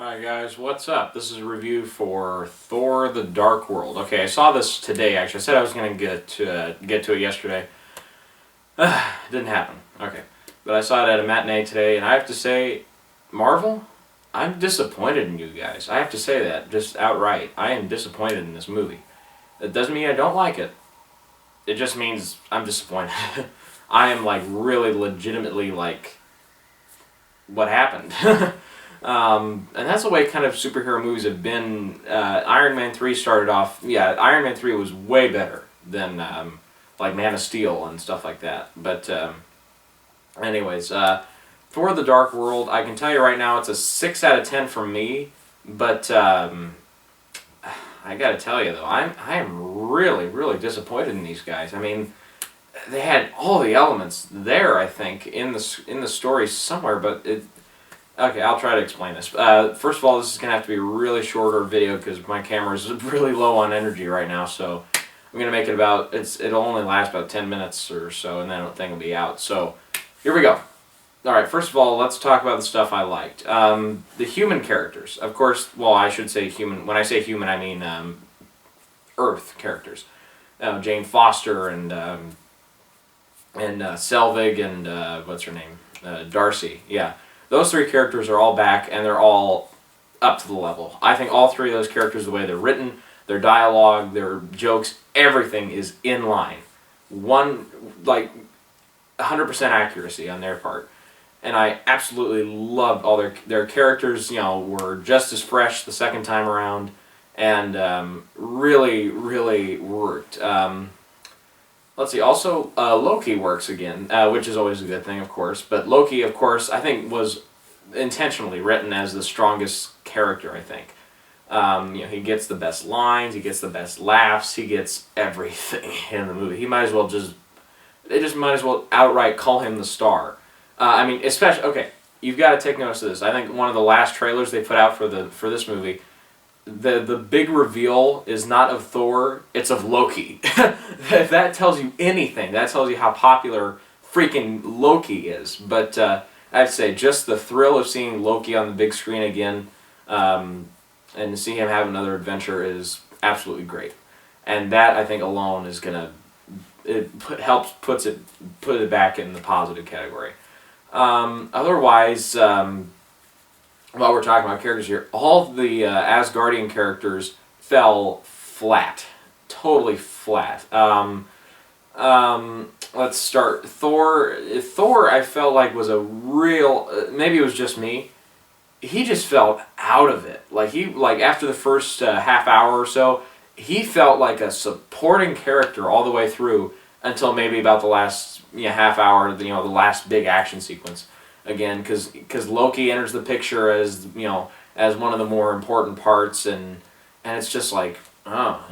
Hi guys, what's up? This is a review for Thor: The Dark World. Okay, I saw this today. Actually, I said I was going to get to it yesterday. Didn't happen. Okay, but I saw it at a matinee today, and I have to say, Marvel, I'm disappointed in you guys. I have to say that just outright. I am disappointed in this movie. It doesn't mean I don't like it. It just means I'm disappointed. I am like really legitimately like, what happened? And that's the way kind of superhero movies have been. Iron Man 3 started off, yeah, Iron Man 3 was way better than like Man of Steel and stuff like that. But anyways, Thor: The Dark World, I can tell you right now it's a 6 out of 10 from me. But I gotta tell you though, I am really disappointed in these guys. I mean, they had all the elements there, I think, in the story somewhere, but it. Okay, I'll try to explain this. First of all, this is going to have to be a really shorter video because my camera is really low on energy right now, so I'm going to make it about, it'll only last about 10 minutes or so, and then the thing will be out. So, here we go. Alright, first of all, let's talk about the stuff I liked. The human characters. Of course, well, I should say human. When I say human, I mean Earth characters. Jane Foster and Selvig and, what's her name? Darcy, yeah. Those three characters are all back, and they're all up to the level. I think all three of those characters, the way they're written, their dialogue, their jokes, everything is in line. Like, 100% accuracy on their part. And I absolutely loved all their characters, you know, were just as fresh the second time around, and really worked. Let's see, also, Loki works again, which is always a good thing, of course. But Loki, of course, I think was intentionally written as the strongest character, I think. You know, he gets the best lines, he gets the best laughs, he gets everything in the movie. He might as well they just might as well outright call him the star. I mean, especially, okay, you've got to take notice of this. I think one of the last trailers they put out for this movie, the big reveal is not of Thor, it's of Loki. If that tells you anything, that tells you how popular freaking Loki is. But I'd say just the thrill of seeing Loki on the big screen again, and to see him have another adventure is absolutely great. And that, I think, alone is gonna put it back in the positive category. Otherwise, while we're talking about characters here, all the Asgardian characters fell flat. Totally flat. Let's start. Thor, I felt like was a real, maybe it was just me, he just felt out of it. Like after the first half hour or so, he felt like a supporting character all the way through until maybe about the last half hour, the last big action sequence. Again, because Loki enters the picture as as one of the more important parts, and it's just like, oh,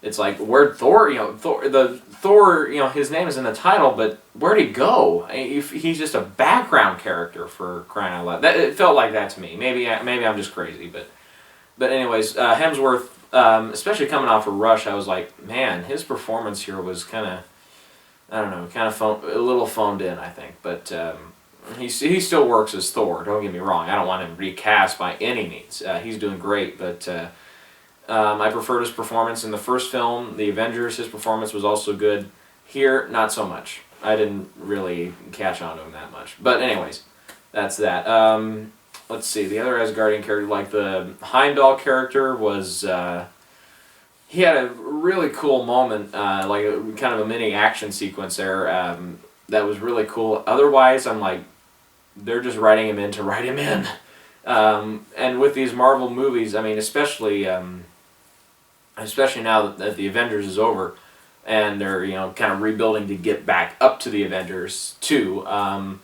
it's like, where'd Thor, Thor, his name is in the title, but where'd he go? He's just a background character, for crying out loud. It felt like that to me. Maybe I'm just crazy, but anyways, Hemsworth, especially coming off of Rush, I was like, man, his performance here was kind of, I don't know, a little phoned in, I think, but. He still works as Thor, don't get me wrong. I don't want him recast by any means. He's doing great, but I preferred his performance in the first film, The Avengers. His performance was also good. Here, not so much. I didn't really catch on to him that much. But anyways, that's that. Let's see, the other Asgardian character, like the Heimdall character, was... he had a really cool moment, like kind of a mini action sequence there that was really cool. Otherwise, I'm like, they're just writing him in to write him in. And with these Marvel movies, I mean, especially now that the Avengers is over, and they're kind of rebuilding to get back up to the Avengers too. I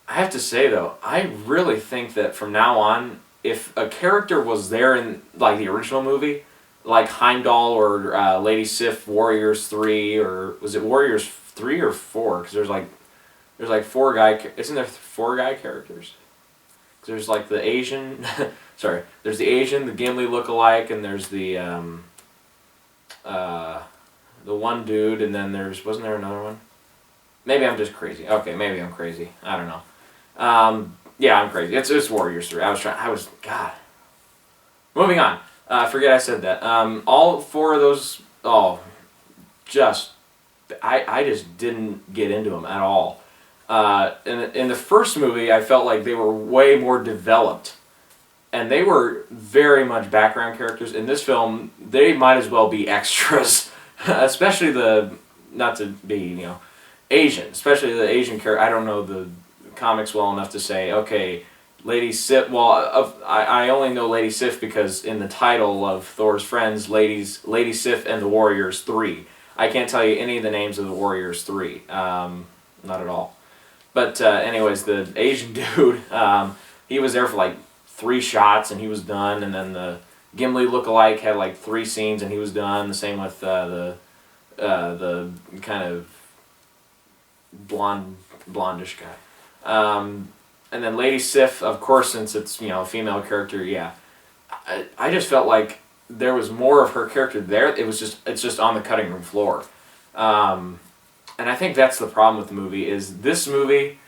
have to say though, I really think that from now on, if a character was there in like the original movie, like Heimdall or Lady Sif Warriors 3, or was it Warriors 3 or 4? Because there's like four guy. Isn't there four guy characters? There's like the Asian. Sorry, there's the Asian, the Gimli lookalike, and there's the one dude, and then wasn't there another one? Maybe I'm just crazy. Okay, maybe I'm crazy. I don't know. Yeah, I'm crazy. It's Warriors 3. God, Moving on. Forget I said that. All four of those, just I just didn't get into them at all. In the first movie, I felt like they were way more developed, and they were very much background characters. In this film, they might as well be extras, especially not to be Asian, especially the Asian character. I don't know the comics well enough to say, okay, Lady Sif. Well, I only know Lady Sif because in the title of Thor's friends, Lady Sif and the Warriors 3. I can't tell you any of the names of the Warriors 3. Not at all. But anyways, the Asian dude, he was there for like 3 shots and he was done. And then the Gimli lookalike had like 3 scenes and he was done. The same with the kind of blondish guy. And then Lady Sif, of course, since it's a female character, yeah. I just felt like there was more of her character there. It's just on the cutting room floor. And I think that's the problem with the movie, is this movie,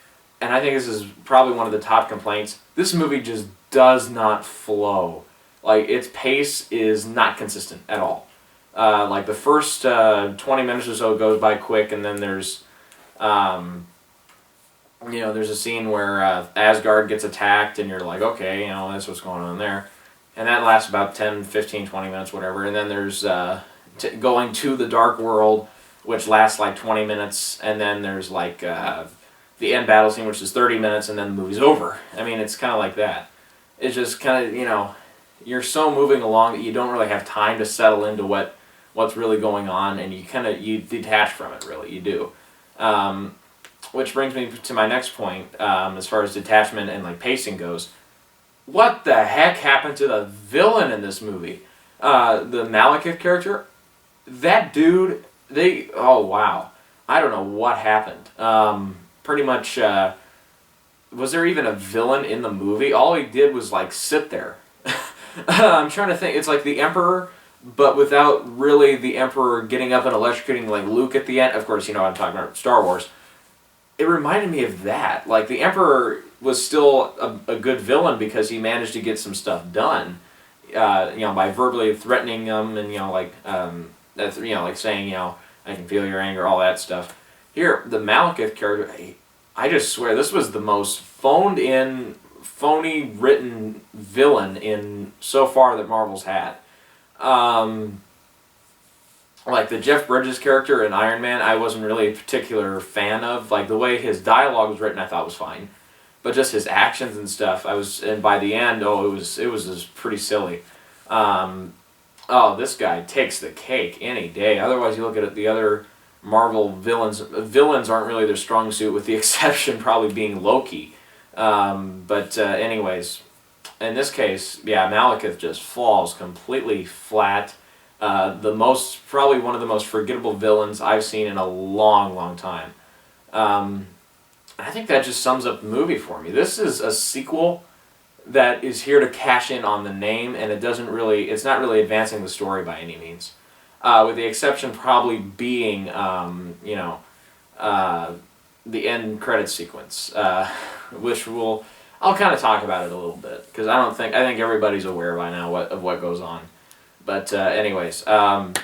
and I think this is probably one of the top complaints, this movie just does not flow. Like, its pace is not consistent at all. Like, the first 20 minutes or so goes by quick, and then there's, there's a scene where Asgard gets attacked, and you're like, okay, that's what's going on there. And that lasts about 10, 15, 20 minutes, whatever. And then there's going to the Dark World, which lasts like 20 minutes, and then there's like the end battle scene, which is 30 minutes, and then the movie's over. I mean, it's kind of like that. It's just kind of, you're so moving along that you don't really have time to settle into what's really going on, and you detach from it, really, you do. Which brings me to my next point, as far as detachment and like pacing goes. What the heck happened to the villain in this movie? The Malekith character? That dude... oh wow, I don't know what happened. Pretty much, was there even a villain in the movie? All he did was like sit there. I'm trying to think. It's like the Emperor, but without really the Emperor getting up and electrocuting like Luke at the end. Of course, I'm talking about Star Wars. It reminded me of that. Like the Emperor was still a good villain because he managed to get some stuff done. By verbally threatening them and like saying, I can feel your anger, all that stuff. Here, the Malekith character, I just swear, this was the most phoned-in, phony-written villain in so far that Marvel's had. Like the Jeff Bridges character in Iron Man, I wasn't really a particular fan of. Like the way his dialogue was written, I thought was fine, but just his actions and stuff, and by the end, it was just pretty silly. This guy takes the cake any day. Otherwise, you look at the other Marvel villains. Villains aren't really their strong suit, with the exception probably being Loki. Anyways, in this case, yeah, Malekith just falls completely flat. Probably one of the most forgettable villains I've seen in a long, long time. I think that just sums up the movie for me. This is a sequel that is here to cash in on the name, and it's not really advancing the story by any means. With the exception probably being, the end credits sequence, which I'll kind of talk about it a little bit, because I think everybody's aware by now of what goes on. But anyways, what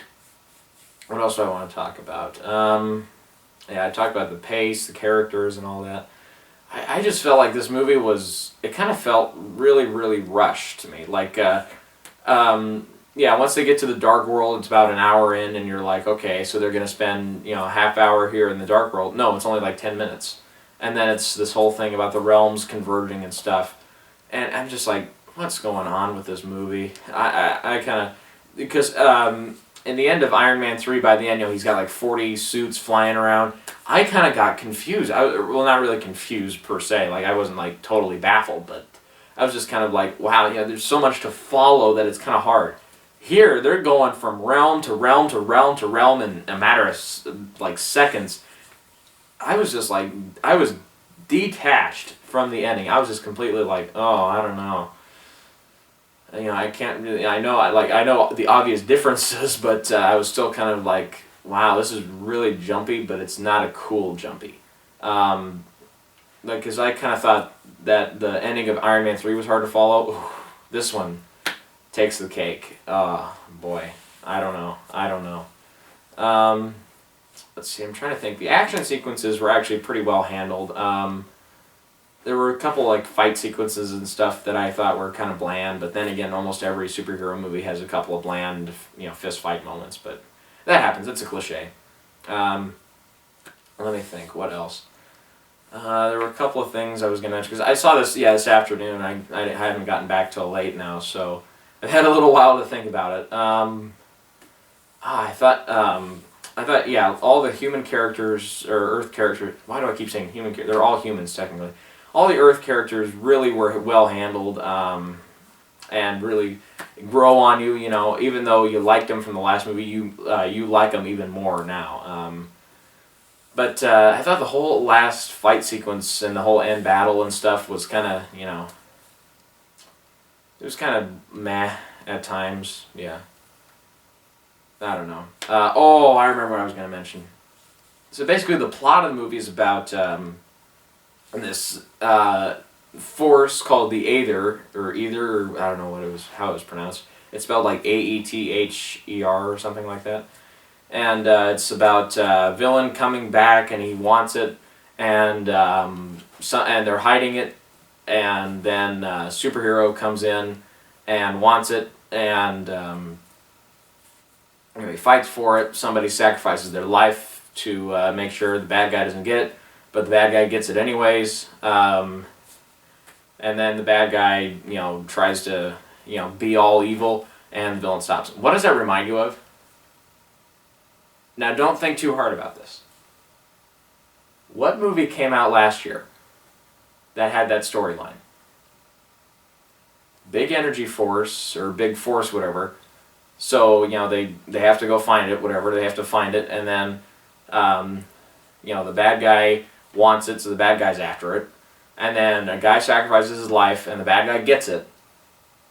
else do I want to talk about? I talked about the pace, the characters, and all that. I just felt like this movie it kind of felt really, really rushed to me. Like, once they get to the Dark World, it's about an hour in, and you're like, okay, so they're going to spend, a half hour here in the Dark World. No, it's only like 10 minutes. And then it's this whole thing about the realms converging and stuff. And I'm just like, what's going on with this movie? I kind of... Because in the end of Iron Man 3, by the end, he's got like 40 suits flying around. I kind of got confused. Not really confused per se. Like, I wasn't like totally baffled, but I was just kind of like, wow, there's so much to follow that it's kind of hard. Here, they're going from realm to realm to realm to realm in a matter of like seconds. I was just like, I was detached from the ending. I was just completely like, oh, I don't know. I can't really, I know the obvious differences, but I was still kind of like, wow, this is really jumpy, but it's not a cool jumpy. Because I kind of thought that the ending of Iron Man 3 was hard to follow. Ooh, this one, takes the cake. Oh boy, I don't know. I don't know. Um, let's see. I'm trying to think. The action sequences were actually pretty well handled. There were a couple like fight sequences and stuff that I thought were kind of bland, but then again, almost every superhero movie has a couple of bland, fist fight moments. But that happens. It's a cliche. Um, let me think. What else? There were a couple of things I was going to mention because I saw this afternoon. I haven't gotten back till late now, so I've had a little while to think about it. I thought yeah, all the human characters or Earth characters. Why do I keep saying human? They're all humans technically. All the Earth characters really were well handled and really grow on you. Even though you liked them from the last movie, you like them even more now. But I thought the whole last fight sequence and the whole end battle and stuff was kind of, it was kind of meh at times. Yeah. I don't know. I remember what I was going to mention. So basically the plot of the movie is about this force called the Aether, or I don't know how it was pronounced. It's spelled like Aether or something like that. And it's about a villain coming back, and he wants it, and and they're hiding it, and then a superhero comes in and wants it, and he fights for it. Somebody sacrifices their life to make sure the bad guy doesn't get it, but the bad guy gets it anyways. And then the bad guy, tries to, be all evil, and the villain stops him. What does that remind you of? Now, don't think too hard about this. What movie came out last year that had that storyline? Big energy force, or big force, whatever. So, they have to go find it, whatever. They have to find it, and then, the bad guy wants it, so the bad guy's after it. And then a guy sacrifices his life, and the bad guy gets it.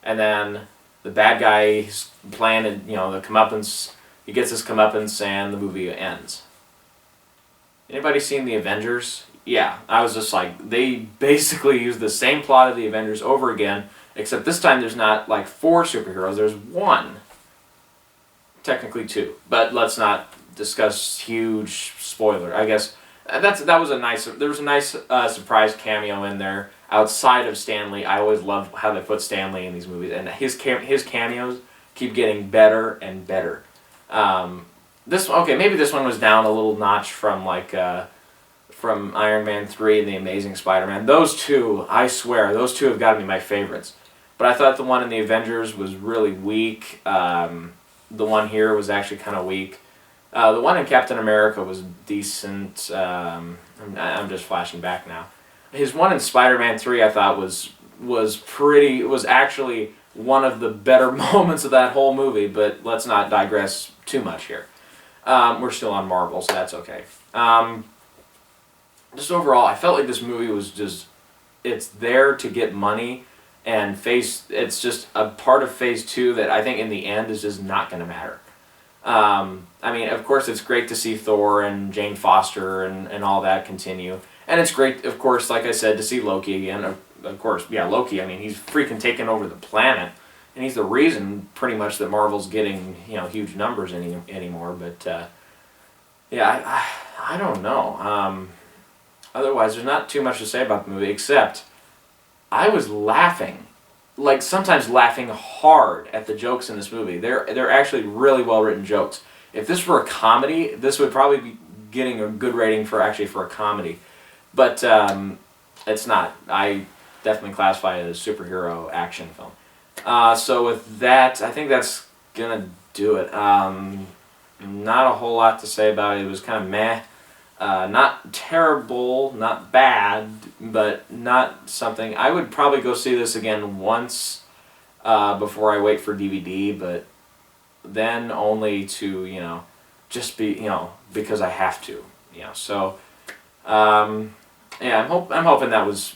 And then the bad guy's planted, the comeuppance. He gets his comeuppance, and the movie ends. Anybody seen The Avengers? Yeah, I was just like, they basically use the same plot of The Avengers over again, except this time there's not like 4 superheroes, there's 1. Technically 2, but let's not discuss huge spoiler. I guess there was a nice surprise cameo in there outside of Stan Lee. I always love how they put Stan Lee in these movies, and his cameos keep getting better and better. Maybe this one was down a little notch from from Iron Man 3 and The Amazing Spider-Man. Those two, I swear, have got to be my favorites. But I thought the one in The Avengers was really weak. The one here was actually kind of weak. The one in Captain America was decent. I'm just flashing back now. His one in Spider-Man 3 I thought was actually one of the better moments of that whole movie, but let's not digress too much here. We're still on Marvel, so that's okay. Just overall, I felt like this movie was it's there to get money, and it's just a part of Phase 2 that I think in the end is just not going to matter. Of course, it's great to see Thor and Jane Foster and all that continue. And it's great, of course, like I said, to see Loki again. Of course, yeah, Loki, he's freaking taken over the planet. And he's the reason, pretty much, that Marvel's getting, huge numbers anymore. But, I don't know. Otherwise, there's not too much to say about the movie, except I was laughing. Like, sometimes laughing hard at the jokes in this movie. They're actually really well-written jokes. If this were a comedy, this would probably be getting a good rating for a comedy. But it's not. I definitely classify it as a superhero action film. So with that, I think that's going to do it. Not a whole lot to say about it. It was kind of meh. Not terrible, not bad, but not something. I would probably go see this again once before I wait for DVD, but then only to, just be, because I have to, So, I'm hoping that was,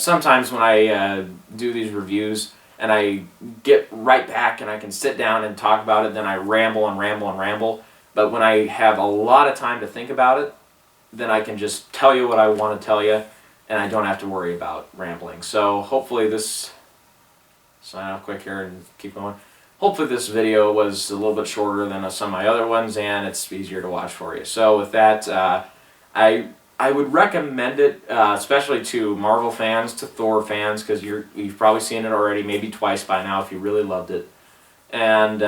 sometimes when I do these reviews and I get right back and I can sit down and talk about it, then I ramble and ramble and ramble. But when I have a lot of time to think about it, then I can just tell you what I want to tell you, and I don't have to worry about rambling. So hopefully this sign off quick here and keep going. Hopefully this video was a little bit shorter than some of my other ones, and it's easier to watch for you. So with that, I would recommend it, especially to Marvel fans, to Thor fans, because you've probably seen it already, maybe twice by now if you really loved it. And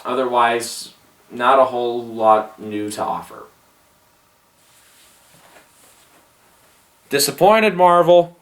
otherwise, not a whole lot new to offer. Disappointed, Marvel.